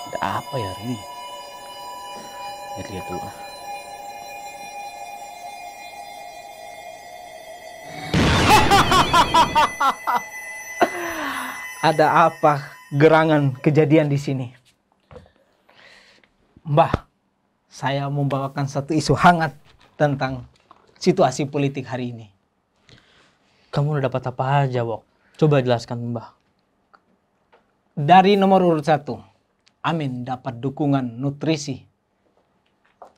Ada apa ya hari ini? Lihat dulu. Ada apa gerangan kejadian di sini? Mbah, saya membawakan satu isu hangat tentang situasi politik hari ini. Kamu udah dapat apa aja, Wok? Coba jelaskan, Mbah. Dari nomor urut 1, Amin dapat dukungan nutrisi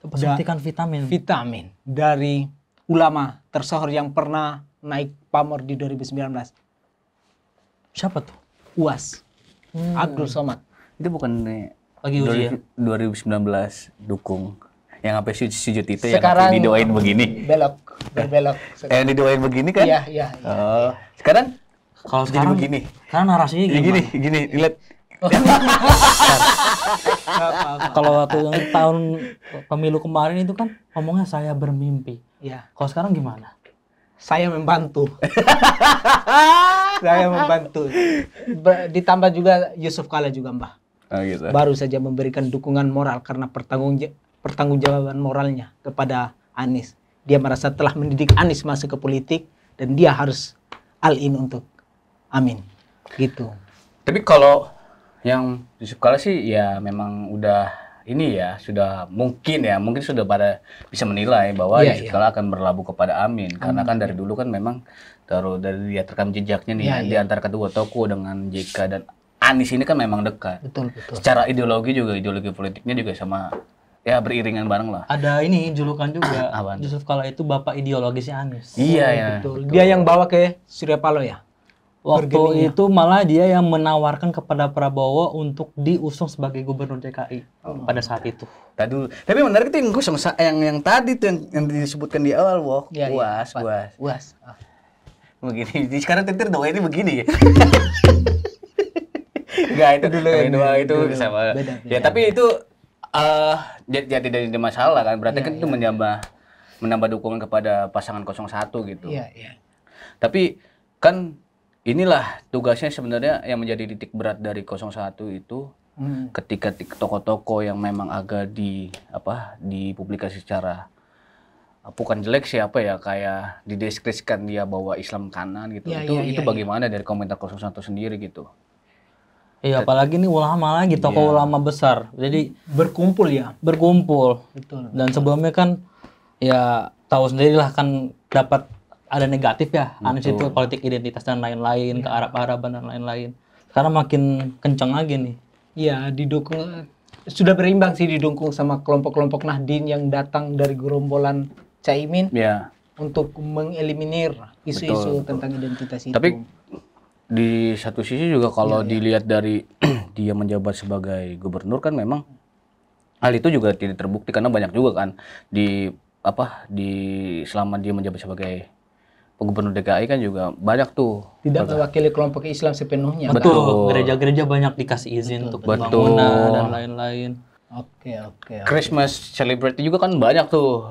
Suntikan vitamin. vitamin dari ulama tersohor yang pernah naik pamor di 2019. Siapa tuh? UAS, Abdul Somad. Itu bukan Lagi uji ya? 2019 dukung yang sampai sujud itu Sekarang yang didoain begini. berbelok. Yang didoain begini kan? Iya. Oh, sekarang Kalau jadi sekarang begini. Karena narasinya Ya, gimana? gini, lihat. Kalau waktu yang tahun pemilu kemarin itu kan ngomongnya saya bermimpi. Ya, Kalau sekarang gimana? saya membantu. Saya membantu. Ditambah juga Yusuf Kala juga, Mbah. Oh, gitu. Baru saja memberikan dukungan moral karena pertanggungjawaban moralnya kepada Anies. Dia merasa telah mendidik Anies masuk ke politik dan dia harus all-in untuk Amin. Gitu. Tapi kalau yang Yusuf Kala sih ya memang udah ini ya sudah mungkin sudah pada bisa menilai bahwa Iya, Yusuf iya. Kala akan berlabuh kepada Amin karena kan dari dulu kan memang dari lihat rekam jejaknya nih Iya, di iya. antara kedua tokoh dengan JK dan Anies ini kan memang dekat. Betul. Secara ideologi politiknya juga sama ya beriringan bareng lah. Ada ini julukan juga. Apaan? Yusuf Kala itu bapak ideologisnya Anies. Iya ya. Betul. Dia yang bawa ke Surya Paloh ya? Waktu Bergeningnya. itu malah dia yang menawarkan kepada Prabowo untuk diusung sebagai gubernur DKI pada saat itu. Tadi dulu. Tapi menarik itu yang tadi tuh yang disebutkan di awal, Wok. Iya, iya. UAS. UAS. Begini. Sekarang Tintir doainnya begini ya. Enggak itu dulu itu sama. Beda. Ya tapi itu jadi tidak ada masalah kan. Berarti kan itu menambah dukungan kepada pasangan 01 gitu. Iya. Tapi kan inilah tugasnya sebenarnya yang menjadi titik berat dari 01 itu ketika tokoh-tokoh yang memang agak dipublikasi secara bukan jelek siapa ya kayak dideskripsikan dia bahwa Islam kanan gitu. Itu bagaimana dari komentar 01 sendiri gitu. Iya, apalagi nih ulama lagi, tokoh ulama besar. Jadi Berkumpul ya? berkumpul. Betul. Dan sebelumnya kan ya tahu sendirilah kan dapat ada negatif ya. Anies itu politik identitas dan lain-lain, ke Arab-Araban dan lain-lain. Sekarang makin kencang lagi nih. Iya, didukung. Sudah berimbang sih didukung sama kelompok-kelompok Nahdien yang datang dari gerombolan Caimin Ya. untuk mengeliminir isu-isu tentang identitas itu. Tapi di satu sisi juga kalau dilihat dari dia menjabat sebagai gubernur kan memang hal itu juga tidak terbukti karena banyak juga kan di selama dia menjabat sebagai gubernur DKI kan juga banyak tuh tidak mewakili kelompok Islam sepenuhnya. Betul, gereja-gereja banyak dikasih izin untuk pembangunan dan lain-lain. Oke. Christmas celebrity juga kan banyak tuh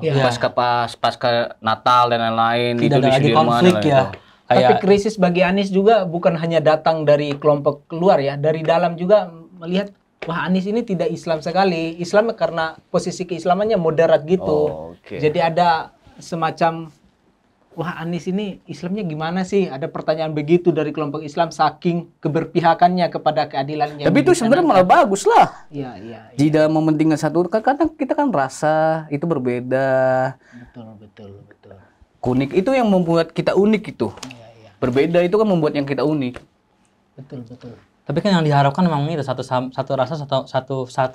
pasca Natal dan lain-lain Tidak ada di lagi Sudirman konflik dan ya. itu. Tapi Kayak krisis bagi Anies juga bukan hanya datang dari kelompok luar ya, dari dalam juga melihat wah Anies ini tidak Islam sekali. Islam karena posisi keislamannya moderat gitu. Oh, oke. Jadi ada semacam wah Anies ini Islamnya gimana sih? Ada pertanyaan begitu dari kelompok Islam saking keberpihakannya kepada keadilan yang Tapi itu sebenarnya malah bagus lah. Iya. Tidak mementingkan satu kadang kita kan rasa itu berbeda. Betul. Unik itu yang membuat kita unik itu. Iya. Berbeda itu kan membuat yang kita unik. Betul. tapi kan yang diharapkan memang itu satu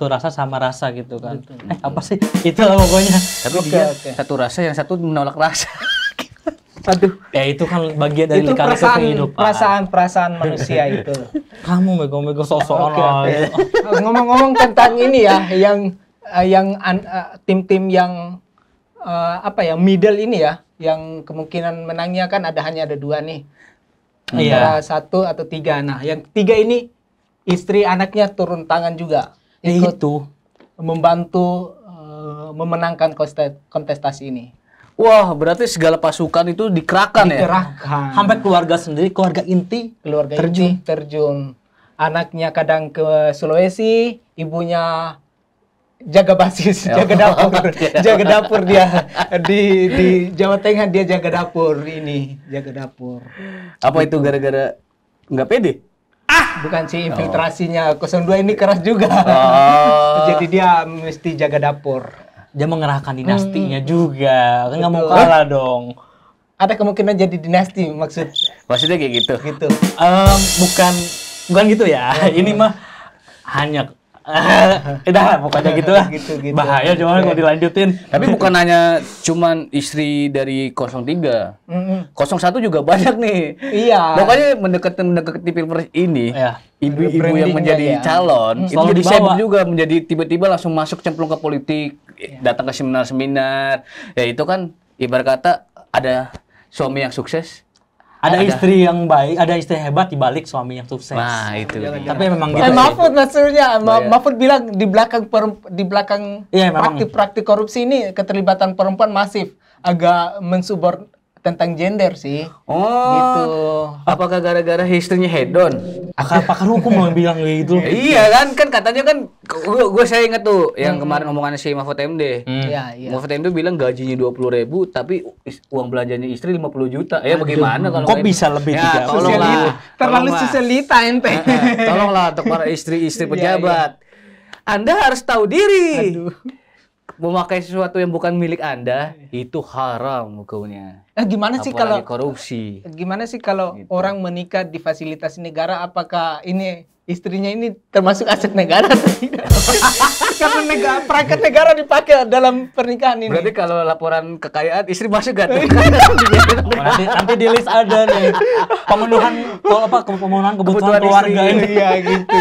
rasa sama rasa gitu kan. Apa sih? Itulah pokoknya. Tapi dia satu rasa yang satu menolak rasa. Aduh. Ya itu kan bagian dari Itu lika-liku kehidupan. perasaan manusia itu. Kamu mego-mego sok-sokan Oke. Ngomong-ngomong tentang ini ya, yang tim-tim yang middle ini ya, yang kemungkinan menangnya kan hanya ada 2 nih. Antara 1 atau 3. Nah, yang 3 ini istri anaknya turun tangan juga. Ikut Itu. membantu memenangkan kontestasi ini. Wah, berarti segala pasukan itu dikerahkan ya? Dikerahkan. Sampai keluarga sendiri, keluarga inti Keluarga terjun. Anaknya kadang ke Sulawesi, ibunya jaga basis, jaga dapur, jaga dapur dia di Jawa Tengah, dia jaga dapur ini, jaga dapur. Apa itu gara-gara nggak pede? Bukan sih, infiltrasinya 02 ini keras juga. Jadi dia mesti jaga dapur. Dia mengerahkan dinastinya juga, kan nggak mau kalah dong. Ada kemungkinan jadi dinasti Maksudnya kayak gitu. gitu. Bukan gitu ya. Ini mah hanya udah pokoknya gitu lah. Gitu. Bahaya cuman kalau dilanjutin. Tapi bukan hanya cuman istri dari 03. 01 juga banyak nih. Iya. Pokoknya mendekati Pilpres ini, Ya. ibu-ibu yang menjadi Brandingnya, calon, itu Selalu jadi dibawa. sibuk juga, menjadi tiba-tiba langsung masuk cemplung ke politik, datang ke seminar-seminar. Ya itu kan ibarat kata ada suami yang sukses, Ada istri yang baik, ada istri hebat di balik suami yang sukses. nah itu. Tapi memang gitu. Mahfud maksudnya, Mahfud bilang di belakang Iya, memang. praktik korupsi ini keterlibatan perempuan masif, agak mensubord tentang gender sih. Oh, Gitu. apakah gara-gara istrinya hedon? Pakar hukum loh yang bilang kayak gitu. Iya kan katanya kan, gue saya inget tuh yang kemarin omongannya si Mahfud MD. Iya, iya. Mahfud MD bilang gajinya 20.000 tapi uang belanjanya istri 50 juta. Ya bagaimana kalau Kok kayak- bisa lebih ya, tiga? tolonglah. Terlalu Tolonglah. suselita ente. Tolonglah untuk para istri-istri pejabat. Anda harus tahu diri. Memakai sesuatu yang bukan milik Anda itu haram hukumnya. Gimana sih kalau Apalagi korupsi. Gimana sih kalau Gitu. orang menikah difasilitasi negara, apakah ini istrinya ini termasuk aset negara atau tidak? Karena perangkat negara dipakai dalam pernikahan ini. Berarti kalau laporan kekayaan istri masuk gak tuh? Nanti di list ada nih pemenuhan kebutuhan Kebutuhan keluarga istri. ini. Iya gitu.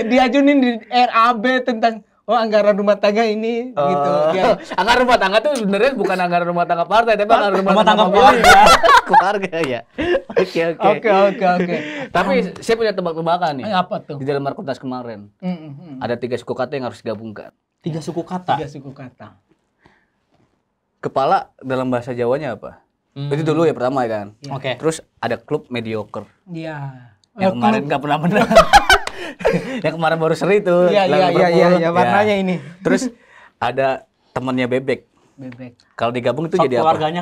Diajunin di RAB tentang anggaran rumah tangga ini gitu. Dia- Anggaran rumah tangga tuh sebenarnya bukan anggaran rumah tangga partai, tapi anggaran rumah Rumah tangga tangga keluarga. keluarga ya. Oke. Oke. Tapi saya punya tebak-tebakan nih. Apa tuh? Di dalam Markutas kemarin ada 3 suku kata yang harus digabungkan. 3 suku kata. 3 suku kata. Kepala dalam bahasa Jawanya apa? Itu dulu ya pertama ya kan. Oke. Terus ada klub mediocre. Iya. Yang kemarin nggak pernah menang. Yang kemarin baru seri tuh. Iya, lawan Liverpool. warnanya ini. Terus ada temannya Bebek. Bebek. Kalau digabung itu jadi apa? Keluarganya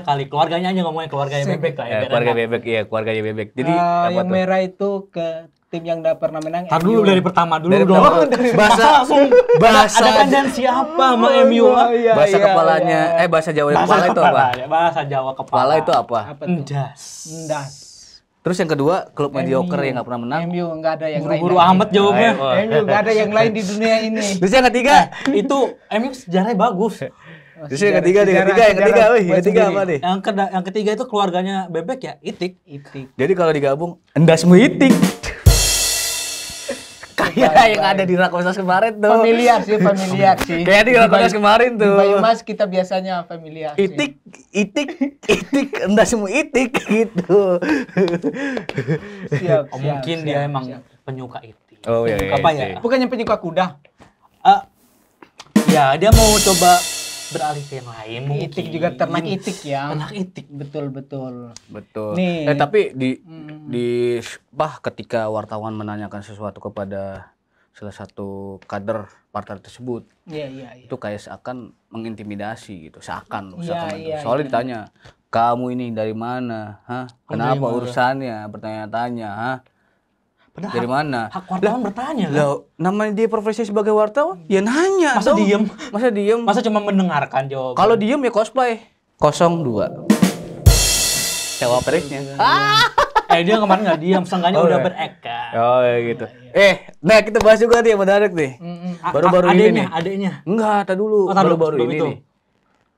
aja ngomongnya keluarganya bebek lah ya. biar Keluarga enak. Bebek, iya keluarganya Bebek. Jadi apa yang tuh? merah itu ke tim yang udah pernah menang. Tar dulu MU. dari pertama dulu Dari dong. pertama. Bahasa langsung ada tendensi apa sama MU? Iya, Bahasa iya, kepalanya, bahasa Jawa kepala itu apa? Bahasa Jawa kepala. Kepala itu apa? Apa tuh? Endas. Endas. Terus yang kedua, klub mediocre yang nggak pernah menang. MU enggak ada yang lain. Buru-buru amat jawabnya. MU enggak ada yang lain di dunia ini. Terus yang ketiga, Itu MU sejarahnya bagus. terus yang ketiga, yang ketiga apa nih? Yang ketiga itu keluarganya bebek ya, Itik. Itik. Jadi kalau digabung, endasmu itik. Kayak yang ada di Rakonas kemarin tuh. Familiar sih. Kayak di Rakonas kemarin tuh. Di Banyumas kita biasanya familiar sih. Itik, endasmu itik gitu. Siap, Mungkin siap, dia siap, emang siap. penyuka Itik. Oh iya. Apa ya? Bukannya penyuka kuda? Ya dia mau coba beralih ke yang lain mungkin. Itik juga ternak itik ya. Ternak Itik. Betul. Betul. Nih. Tapi ketika wartawan menanyakan sesuatu kepada salah satu kader partai tersebut, Iya. itu kayak seakan mengintimidasi gitu, seakan loh, Iya, seakan itu. iya, Soalnya iya. ditanya, kamu ini dari mana? Hah? Kenapa dari mana? urusannya? Bertanya-tanya, hah? Padahal Dari mana? hak wartawan bertanya kan. Lah, namanya dia profesi sebagai wartawan, ya nanya. Masa dong. diem? Masa diem? Masa cuma mendengarkan jawaban? Kalau diem ya cosplay. 02. Cawapresnya. Dia kemarin nggak diam, seenggaknya Oh, udah iya. bereka. Oh ya gitu. Nah kita bahas juga nih yang menarik nih. Baru-baru ini nih. Adeknya. Enggak, tak dulu. Oh, tar dulu, Baru-baru sebelum ini itu. nih.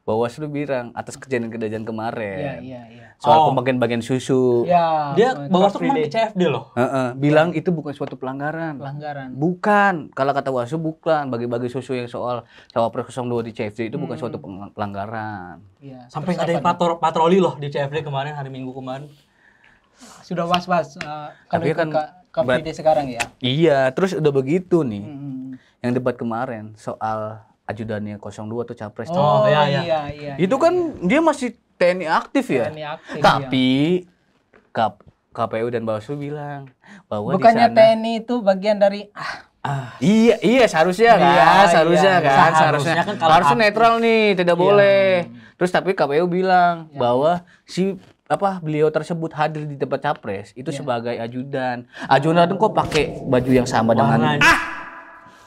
Bawaslu bilang atas kejadian kemarin. Iya. Soal Oh. pembagian susu. Ya. Dia Bawaslu Free kemarin Day. ke CFD loh. Bilang itu bukan suatu pelanggaran. Pelanggaran. Bukan. Kalau kata Bawaslu bukan. Bagi-bagi susu yang soal Cawapres 02 di CFD itu bukan suatu pelanggaran. Iya. Sampai Terus ada yang apa nih? patroli loh di CFD kemarin, hari Minggu kemarin. Sudah was-was kalau Tapi ikut kan ke Free Day sekarang ya. Iya, terus udah begitu nih. Mm. Yang debat kemarin soal ajudannya 02 tuh Capres. tuh. Oh, iya. iya. Itu kan dia masih TNI aktif ya. TNI aktif, Tapi KPU dan Bawaslu bilang bahwa Bukannya di sana TNI itu bagian dari Iya seharusnya kan, Iya, seharusnya iya. kan, Seharusnya kan kalau harusnya netral nih, tidak boleh. Iya. Terus tapi KPU bilang bahwa si beliau tersebut hadir di tempat capres itu sebagai ajudan. Ajudan kok pakai baju yang sama dengan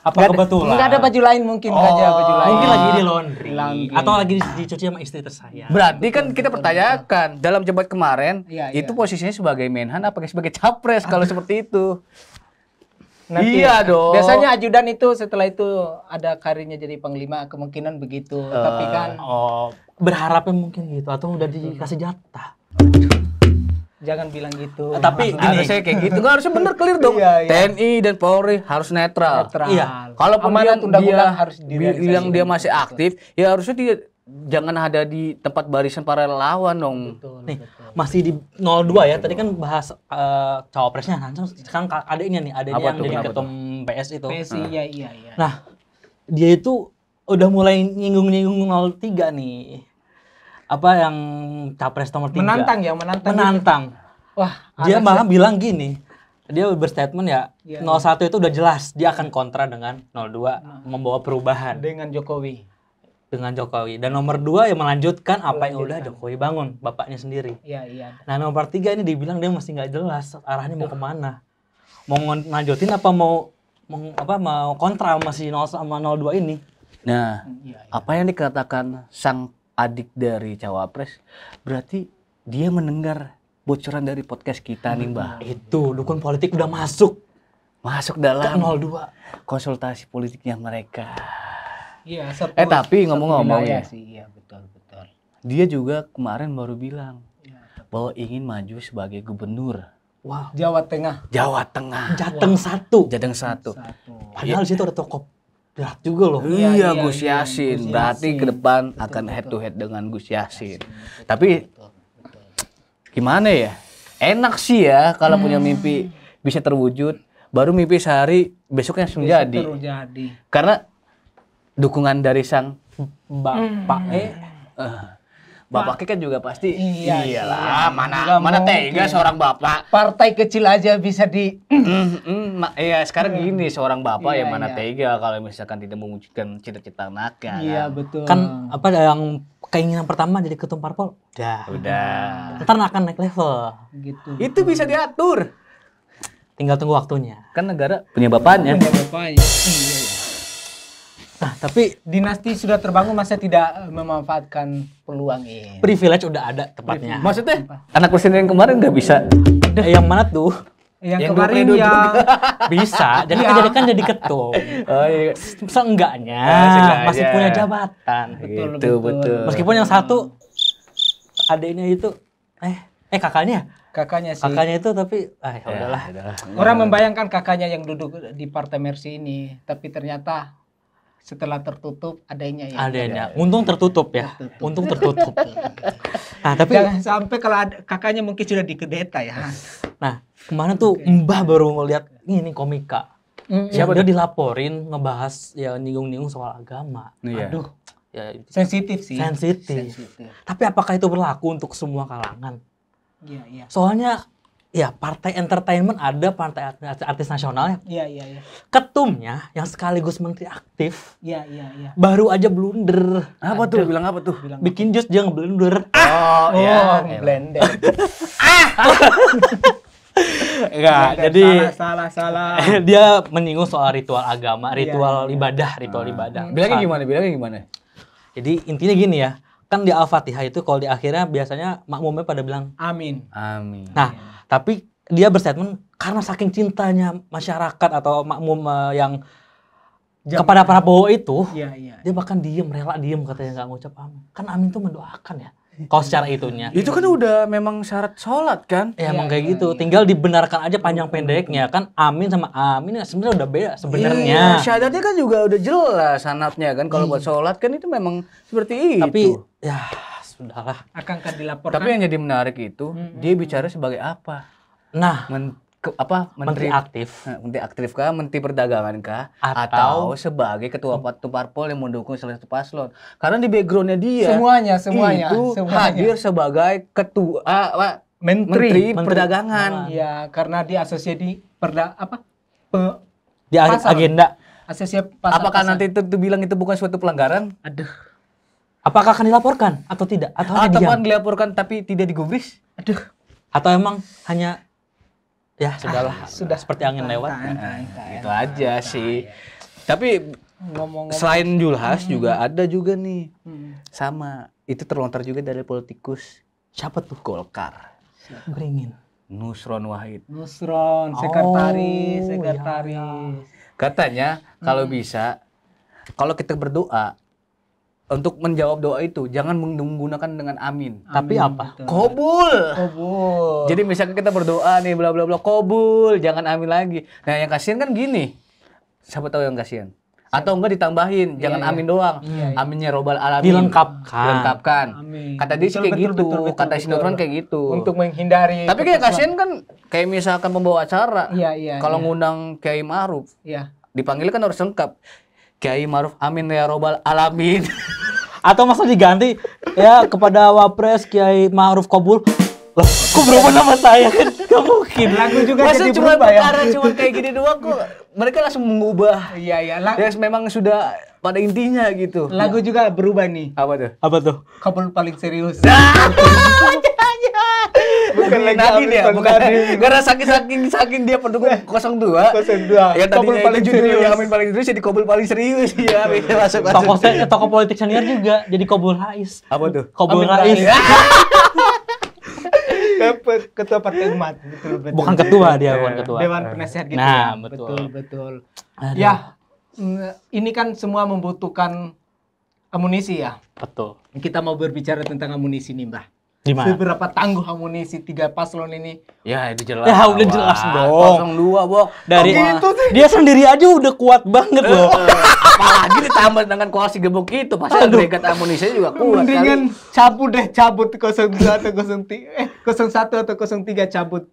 Apa kebetulan? Enggak ada baju lain mungkin aja baju lain. Mungkin lagi di laundry. Laundry. Atau lagi dicuci sama istri tersayang. Berarti kan kita pertanyakan dalam debat kemarin Iya, itu iya. posisinya sebagai menhan apa sebagai capres kalau seperti itu? Nanti, Iya dong. Biasanya ajudan itu setelah itu ada karirnya jadi panglima, kemungkinan begitu. Tapi kan Oh, berharapnya mungkin gitu atau udah dikasih jatah. jangan bilang gitu. Tapi gini, Harusnya kayak gitu, nggak harusnya bener clear dong. Iya, iya. TNI dan Polri harus netral. netral. Iya. Kalaupun amanat dia undang-undang harus direalisasikan. bilang dia masih aktif, ya harusnya dia jangan ada di tempat barisan para relawan dong. Betul, nih betul. masih di 02 ya. Tadi kan bahas cawapresnya. Nah, sekarang adiknya nih, adiknya Apa yang tuh, jadi kenapa ketum PS itu. PSI iya. Nah, dia itu udah mulai nyinggung-nyinggung 03 nih. Apa yang capres nomor 3? Menantang ya, menantang. Menantang. Wah, Dia Alex malah bilang gini. Dia berstatement ya, Iya, 01 itu udah jelas dia akan kontra dengan 02 membawa perubahan dengan Jokowi. dengan Jokowi. Dan nomor 2 yang melanjutkan apa yang udah Jokowi bangun, bapaknya sendiri. Iya. Nah, nomor 3 ini dibilang dia masih nggak jelas arahnya mau kemana. Mau lanjutin apa mau kontra sama si 0 sama 02 ini. Nah, Iya. apa yang dikatakan sang adik dari cawapres berarti dia mendengar bocoran dari podcast kita nih, Mbak. Itu dukun politik udah masuk Masuk ke dalam 02. konsultasi politiknya mereka. Iya, Tapi ngomong-ngomong ya, sih, iya betul. dia juga kemarin baru bilang Iya. bahwa ingin maju sebagai gubernur Wow. Jawa Tengah. Jawa Tengah. Jateng 1. Jateng 1. Padahal di situ ada tokoh berat juga loh. Iya, iya, Gus iya, Yassin. Gus Berarti Yassin. ke depan akan head to head dengan Gus Yassin. Tapi gimana ya? Enak sih ya kalau punya mimpi bisa terwujud. Baru mimpi sehari, besoknya langsung jadi. Terus jadi. Karena dukungan dari sang Bapak bapaknya kan juga pasti Iya, iyalah, Nggak mana mungkin. tega seorang bapak. Partai kecil aja bisa di Iya, sekarang gini seorang bapak Iya, yang mana iya. tega kalau misalkan tidak mewujudkan cita-cita anaknya. Iya, kan? betul. kan apa yang keinginan pertama jadi ketum parpol Udah. ntar akan naik level, gitu. Itu bisa diatur. tinggal tunggu waktunya. Kan negara punya bapaknya. Bapaknya. Iya. Nah, tapi Dinasti sudah terbangun, masa tidak memanfaatkan peluang ini? privilege udah ada tepatnya. Maksudnya anak presiden yang kemarin nggak bisa. Yang mana tuh Yang Yang kemarin 22 yang bisa, jadi kan jadi ketum. Oh iya. Seenggaknya Seenggaknya. masih punya jabatan. Betul. Meskipun yang satu adiknya itu kakaknya itu tapi ya udahlah. orang membayangkan kakaknya yang duduk di Partai Mercy ini, tapi ternyata setelah tertutup adanya yang Adanya. Untung tertutup ya. Untung tertutup. Nah, tapi jangan sampai kalau kakaknya mungkin sudah dikudeta ya. nah, kemarin tuh Mbah baru ngeliat ini komika. Siapa Dia dilaporin ngebahas ya nyinggung-nyinggung soal agama. Iya. Aduh, ya Sensitif sih. sensitif. Tapi apakah itu berlaku untuk semua kalangan? Iya. Soalnya ya partai entertainment ada, partai artis nasional ya. Iya. Ketumnya yang sekaligus menteri aktif Iya. baru aja blunder. Apa tuh? Bilang apa tuh? Bikin jus dia ngeblunder. Oh, Oh, blender. Enggak, jadi salah. dia menyinggung soal ritual agama, ritual ibadah. Bilangnya gimana? Jadi intinya gini ya, kan di Al-Fatihah itu kalau di akhirnya biasanya makmumnya pada bilang Amin. Nah, tapi dia berstatement karena saking cintanya masyarakat atau makmum yang kepada Prabowo itu, Iya. dia bahkan rela diem katanya nggak ngucap amin. Kan amin tuh mendoakan ya. Kalau secara itunya. Itu kan udah memang syarat sholat kan? Ya emang kayak gitu. Tinggal dibenarkan aja panjang pendeknya kan amin sama amin ya sebenarnya udah beda sebenarnya. Iya, syahadatnya kan juga udah jelas sanatnya kan. Kalau buat sholat kan itu memang seperti Tapi itu. ya sudahlah. Akankah dilaporkan? Tapi yang jadi menarik itu dia bicara sebagai apa? Nah, menteri aktif. Menteri aktif kah? Menteri perdagangan kah? Atau sebagai ketua parpol yang mendukung salah satu paslon? Karena di backgroundnya dia Semuanya. itu hadir sebagai ketua menteri perdagangan. Iya, karena dia asosiasi di agenda. ACC Apakah nanti itu bilang itu bukan suatu pelanggaran? Aduh. Apakah akan dilaporkan atau tidak? Atau hanya Atau diam? kan dilaporkan tapi tidak digubris? Aduh. Atau emang hanya ya sudahlah, sudah seperti angin lewat. Itu aja sih. Tapi Ngomong-ngomong. selain Julhas juga ada juga nih. Sama, itu terlontar juga dari politikus. Siapa tuh? Golkar. Beringin. Nusron Wahid. Nusron, sekretaris. Katanya kalau bisa, kalau kita berdoa, untuk menjawab doa itu jangan menggunakan dengan amin. Tapi apa? Kobul. Kobul. Jadi misalkan kita berdoa nih bla bla bla kobul, jangan amin lagi. Nah, yang kasihan kan gini. Siapa tahu yang kasihan? Atau enggak ditambahin, jangan amin doang. Aminnya robbal alamin. Dilengkapkan. Amin. Kata dia sih kayak gitu, kata sinetron kayak gitu. Untuk menghindari. Tapi kayak kasihan kan kayak misalkan pembawa acara. Iya. Kalau ngundang Kiai Ma'ruf, Iya. dipanggil kan harus lengkap. Kiai Ma'ruf amin ya robbal alamin. Atau masa diganti ya kepada Wapres Kiai Ma'ruf Kobul. Loh, kok berubah nama saya kan? Gak mungkin. Lagu juga Masa jadi cuma berubah ya. perkara cuma kayak gini doang kok mereka langsung mengubah. Iya. Ya memang sudah pada intinya gitu. Lagu juga berubah nih. Apa tuh? Apa tuh? Kabul paling serius. Bukan lagi Amin dia, Bang bukan. Nadiem. Karena saking dia pendukung 02. 02. Yang Kabul tadinya paling itu judulnya serius. Amin paling serius jadi Kobul paling serius. Iya, bisa masuk. Tokoh politik senior juga jadi Kobul Rais. Apa tuh? Kobul Amin Rais. Ketua Partai Umat, betul. Bukan ketua dia, bukan ketua. Dewan Penasihat gitu. Nah, ya. betul. Betul. Aduh. Ya, ini kan semua membutuhkan amunisi ya. Betul. Kita mau berbicara tentang amunisi nih, Mbah. Di mana? Seberapa tangguh amunisi 3 paslon ini? Ya, itu jelas. Ya, udah jelas dong. 02, Bok. Dari gitu sih? dia sendiri aja udah kuat banget loh. Apalagi ditambah dengan koalisi gemuk itu, pasti agregat amunisinya juga kuat. Mendingan cabut 02 atau 01 atau 03 cabut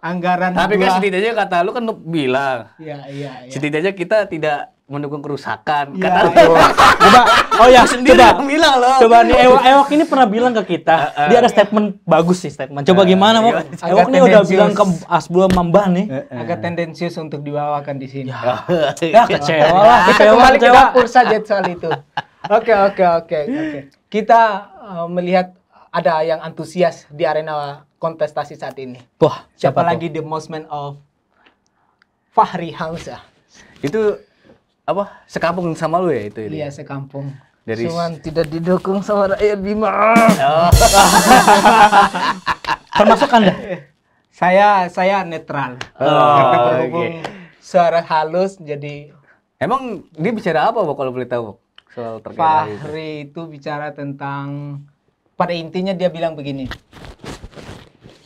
anggaran. Tapi dua. kan setidaknya kata lu kan bilang, Iya. setidaknya kita tidak mendukung kerusakan. Iya, Kata lu. Coba, oh ya, Sendiri coba. yang bilang loh. Coba nih Ewok ini pernah bilang ke kita, dia ada statement bagus sih statement. Coba gimana, Bok? Agak Ewok ini udah tendensius. bilang ke Asbul Mambah nih. Agak tendensius untuk dibawakan di sini. Ya kecewa lah, Kita kecewa, kembali ke kecewa. dapur saja soal itu. Oke. Kita melihat ada yang antusias di arena kontestasi saat ini. Wah, Siapa siapa lagi the most man of Fahri Hamzah? Itu apa? Sekampung sama lu ya itu? Iya, sekampung. Dari- Cuman tidak didukung sama rakyat Bima. termasuk Anda? Saya netral. Karena berhubung suara halus jadi Emang dia bicara apa, Bok, kalau boleh tahu, Bok? Soal terkait hal itu. Fahri itu bicara tentang, pada intinya dia bilang begini,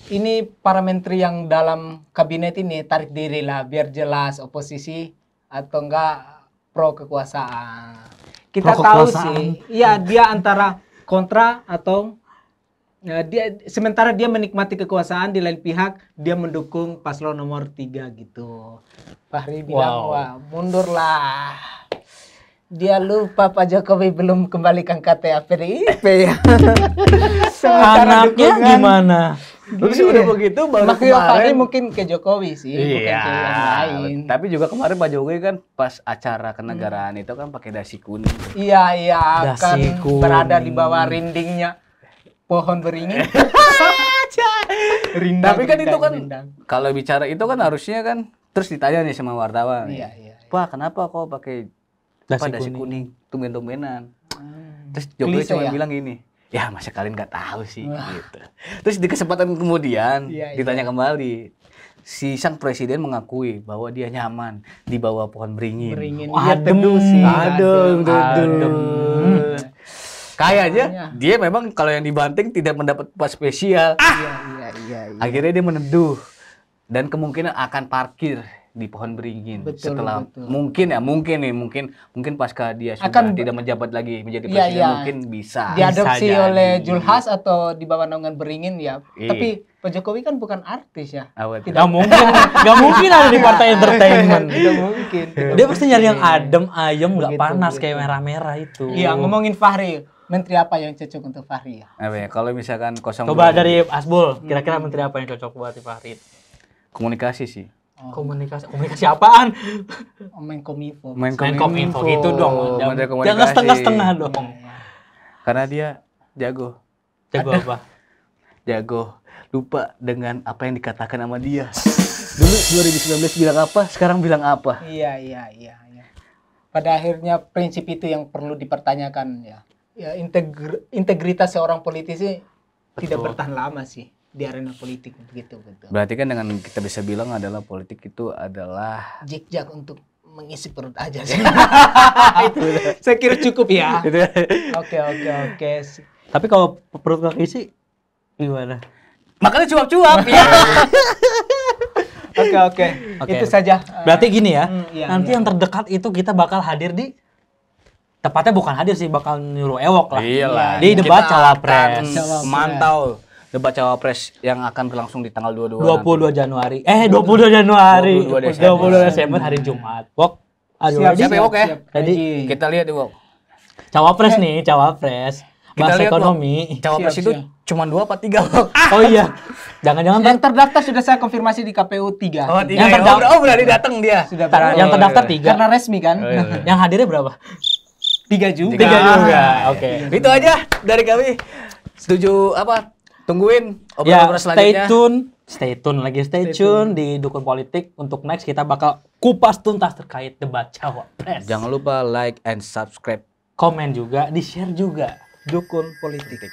ini para menteri yang dalam kabinet ini tarik diri lah biar jelas oposisi atau enggak pro kekuasaan. Kita Pro tahu kekuasaan. sih, ya dia antara kontra atau ya, sementara dia menikmati kekuasaan, di lain pihak dia mendukung paslon nomor 3 gitu. Fahri bilang, Wow. wah mundurlah. Dia lupa Pak Jokowi belum kembalikan KTA PDIP ya. Sementara Anaknya dukungan- gimana? Terus udah begitu baru Makanya Fahri kemarin. mungkin ke Jokowi sih, bukan ke yang lain. Tapi juga kemarin Pak Jokowi kan pas acara kenegaraan itu kan pakai dasi kuning. Iya, Dasi kan kuning. berada di bawah rindingnya pohon beringin. Rindang, Tapi kan itu kan rindang. kalau bicara itu kan harusnya kan terus ditanya nih sama wartawan. Iya. Pak, kenapa kok pakai dasi kuning tumben-tumbenan? Terus Jokowi Klise cuma ya? bilang gini, ya masa kalian nggak tahu sih gitu. Terus di kesempatan kemudian Iya. ditanya kembali, si sang presiden mengakui bahwa dia nyaman di bawah pohon beringin. Beringin. Adem. Iya, teduh sih. Adem. Kayaknya Makanya. dia memang kalau yang dibanting tidak mendapat pas spesial. Iya. Akhirnya dia meneduh dan kemungkinan akan parkir di pohon beringin Betul, setelah betul. mungkin pasca dia sudah Akan- tidak menjabat lagi menjadi Iya, presiden iya. mungkin bisa. Diadopsi Bisa oleh jadi. Julhas atau di bawah naungan beringin ya. Iya. Tapi Pak Jokowi kan bukan artis ya. Apa tuh? Gak mungkin ada di partai entertainment. Tidak mungkin. Dia pasti nyari yang adem, ayem, nggak Begitu, panas begitu. kayak merah-merah itu. Iya, ngomongin Fahri, menteri apa yang cocok untuk Fahri ya? Apa ya, kalau misalkan 02 Coba dari Asbul, kira-kira menteri apa yang cocok buat Fahri? komunikasi sih. Komunikasi apaan? Menkominfo. Menkominfo gitu dong. Menteri Komunikasi. Jangan setengah-setengah dong. Karena dia jago. Jago apa? Jago lupa dengan apa yang dikatakan sama dia. Dulu 2019 bilang apa, sekarang bilang apa. Iya. Pada akhirnya prinsip itu yang perlu dipertanyakan ya. Ya integritas seorang politisi tidak bertahan lama sih di arena politik begitu. Berarti kan dengan kita bisa bilang adalah politik itu adalah Jik-jak untuk mengisi perut aja sih. Itu saya kira cukup ya. Oke. Tapi kalau perut nggak isi gimana? makanya cuap-cuap ya. Oke. Itu saja. Berarti gini ya. Iya, Nanti yang terdekat itu kita bakal hadir di tepatnya bukan hadir sih, bakal nyuruh ewok lah. Iyalah. Di debat Kita cawapres. akan memantau debat cawapres yang akan berlangsung di tanggal 22 22 Januari. 22 Januari. 22 Desember hari Jumat. Wok. Aduh, Siap ya, Wok ya? Jadi Kita lihat di Wok. cawapres nih, cawapres. Kita Bahas lihat, Wok. ekonomi. Cawapres Siap, itu siap. cuma 2 apa 3, Wok? Oh iya. Jangan-jangan Yang terdaftar sudah saya konfirmasi di KPU 3. Oh, 3. Yang terdaftar- berarti datang dia. Sudah yang berani. terdaftar 3. Karena resmi kan. Yang hadirnya berapa? 3 juga. 3 juga. Oke. Itu aja dari kami. Setuju apa? Tungguin Ya, obrolan selanjutnya. stay tune di Dukun Politik. Untuk next kita bakal kupas tuntas terkait debat cawapres. Jangan lupa like and subscribe. Komen juga, di-share juga. Dukun politik.